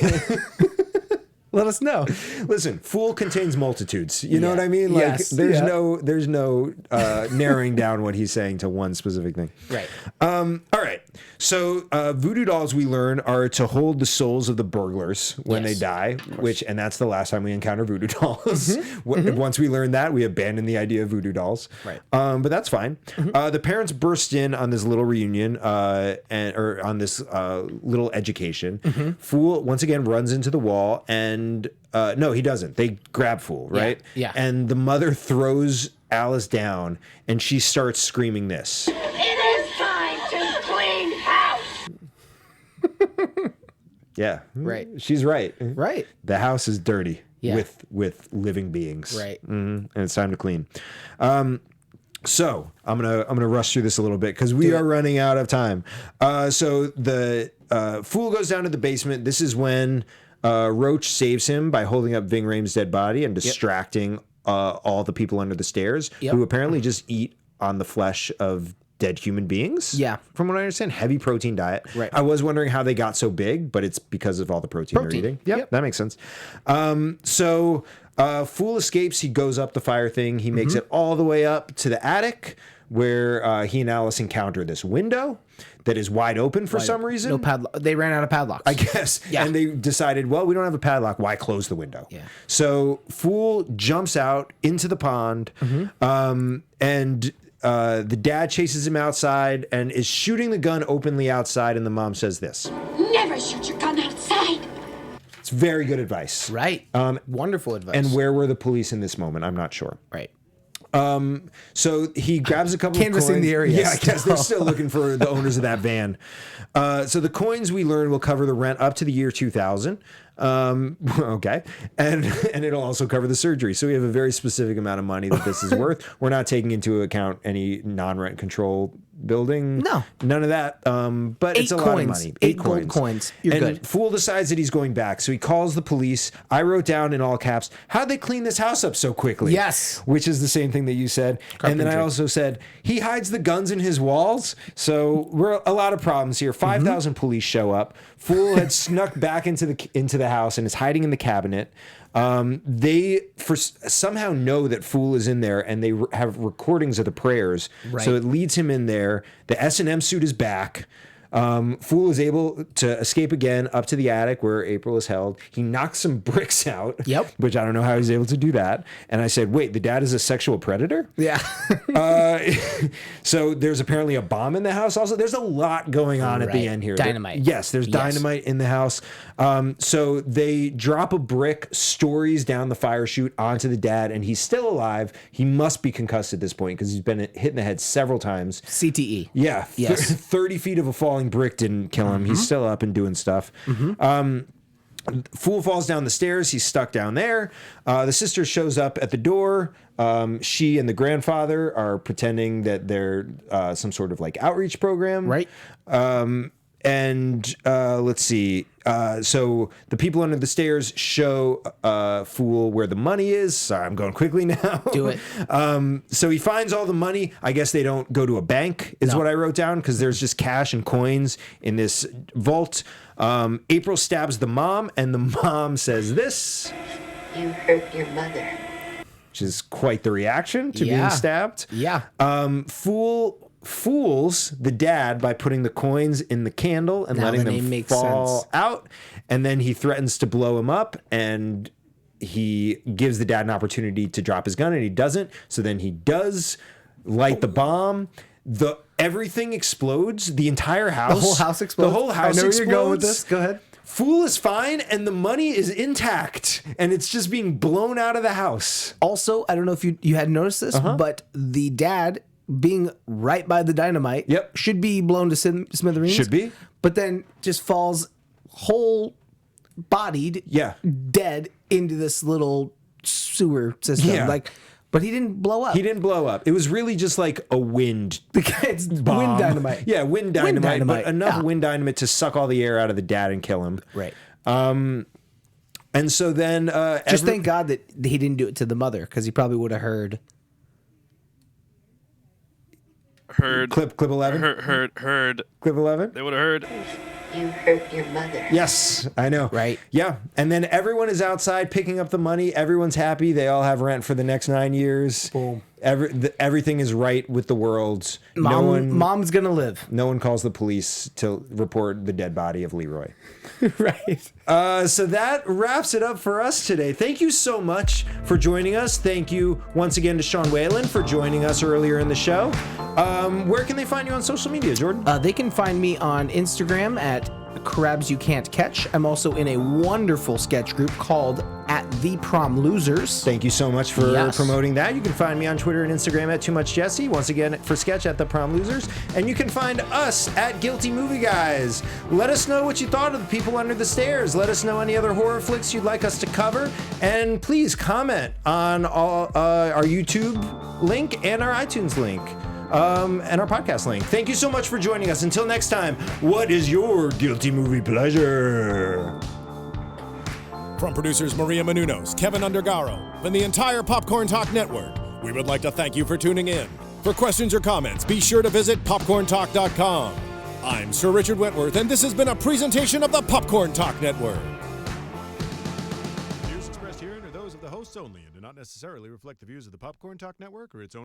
let us know. Listen, Fool contains multitudes. You know Yeah. what I mean? Like, Yes. there's Yeah. no narrowing down what he's saying to one specific thing. Right. All right. So voodoo dolls, we learn, are to hold the souls of the burglars when Yes. they die, and that's the last time we encounter voodoo dolls. Once we learn that, we abandon the idea of voodoo dolls. Right. But that's fine. The parents burst in on this little reunion or on this little education. Fool once again runs into the wall and no, he doesn't. They grab Fool, right? Yeah. And the mother throws Alice down and she starts screaming this. It is time to clean house. Yeah. Right. She's right. Right. The house is dirty Yeah. with living beings. Right. And it's time to clean. So I'm gonna rush through this a little bit because we are running out of time. So the Fool goes down to the basement. This is when Roach saves him by holding up Ving Rhames' dead body and distracting all the people under the stairs who apparently just eat on the flesh of dead human beings. Yeah. From what I understand, heavy protein diet. Right. I was wondering how they got so big, but it's because of all the protein. they're eating. Yep. That makes sense. So Fool escapes. He goes up the fire thing. He makes it all the way up to the attic where he and Alice encounter this window. that is wide open for some reason. No padlock. They ran out of padlocks. I guess. Yeah. And they decided, well, we don't have a padlock. Why close the window? Yeah. So Fool jumps out into the pond, and the dad chases him outside and is shooting the gun openly outside. And the mom says this. Never shoot your gun outside. It's very good advice. Right. Wonderful advice. And where were the police in this moment? I'm not sure. Right. So he grabs a couple Canvassing of coins. the area. Yeah, I guess they're still looking for the owners of that van. So the coins we learn will cover the rent up to the year 2000. Okay. And it'll also cover the surgery. So we have a very specific amount of money that this is worth. We're not taking into account any non-rent control building. No. None of that. But it's a lot of money. 8 gold coins. You're and good. Fool decides that he's going back. So he calls the police. I wrote down in all caps, how'd they clean this house up so quickly? Yes. Which is the same thing that you said. And then I also said, he hides the guns in his walls. So we're a lot of problems here. 5,000 police show up. Fool had snuck back into the house and is hiding in the cabinet. They somehow know that Fool is in there, and they have recordings of the prayers. Right. So it leads him in there. The S&M suit is back. Fool is able to escape again up to the attic where April is held. He knocks some bricks out. Yep. Which I don't know how he's able to do that. And I said, wait, the dad is a sexual predator? Yeah. So there's apparently a bomb in the house. Also, there's a lot going on at the end here. Dynamite. Yes, there's dynamite in the house. So they drop a brick, stories down the fire chute onto the dad, and he's still alive. He must be concussed at this point because he's been hit in the head several times. CTE. Yeah. Yes. 30 feet of a falling brick didn't kill him. He's still up and doing stuff. Fool falls down the stairs. He's stuck down there. The sister shows up at the door. She and the grandfather are pretending that they're some sort of like outreach program. Right. And let's see. So the people under the stairs show Fool where the money is. Sorry, I'm going quickly now. Do it. So he finds all the money. I guess they don't go to a bank, is what I wrote down, because there's just cash and coins in this vault. April stabs the mom, and the mom says this. You hurt your mother. Which is quite the reaction to being stabbed. Yeah. Fool fools the dad by putting the coins in the candle and letting them fall out, and then he threatens to blow him up, and he gives the dad an opportunity to drop his gun, and he doesn't. So then he does light the bomb. Everything explodes. The entire house. The whole house explodes. The whole house I know explodes. where you're going with this. Go ahead. Fool is fine, and the money is intact, and it's just being blown out of the house. Also, I don't know if you had noticed this, but the dad, being right by the dynamite, should be blown to smithereens. Should be. But then just falls whole bodied, dead into this little sewer system. Yeah. But he didn't blow up. He didn't blow up. It was really just like a wind it's bomb. wind dynamite. Yeah, wind dynamite. But enough Yeah. wind dynamite to suck all the air out of the dad and kill him. Right. And so then... just thank God that he didn't do it to the mother, because he probably would have heard... Clip 11? Heard. Clip 11? They would have heard. You hurt your mother. Yes, I know. Right. Yeah. And then everyone is outside picking up the money. Everyone's happy. They all have rent for the next 9 years. Boom. Everything is right with the world. Mom's gonna live. No one calls the police to report the dead body of Leroy. Right. So that wraps it up for us today. Thank you so much for joining us. Thank you once again to SEAN WHALEN for joining us earlier in the show. Where can they find you on social media, Jordan? They can find me on Instagram at Crabs You Can't Catch. I'm also in a wonderful sketch group called At The Prom Losers. Thank you so much for promoting that. You can find me on Twitter and Instagram at Too Much Jesse. Once again, for sketch at The Prom Losers. And you can find us at Guilty Movie Guys. Let us know what you thought of The People Under the Stairs. Let us know any other horror flicks you'd like us to cover. And please comment on our YouTube link and our iTunes link. And our podcast link. Thank you so much for joining us. Until next time, what is your guilty movie pleasure? From producers Maria Menounos, Kevin Undergaro, and the entire Popcorn Talk Network, we would like to thank you for tuning in. For questions or comments, be sure to visit popcorntalk.com. I'm Sir Richard Wentworth, and this has been a presentation of the Popcorn Talk Network. Views expressed herein are those of the hosts only and do not necessarily reflect the views of the Popcorn Talk Network or its own.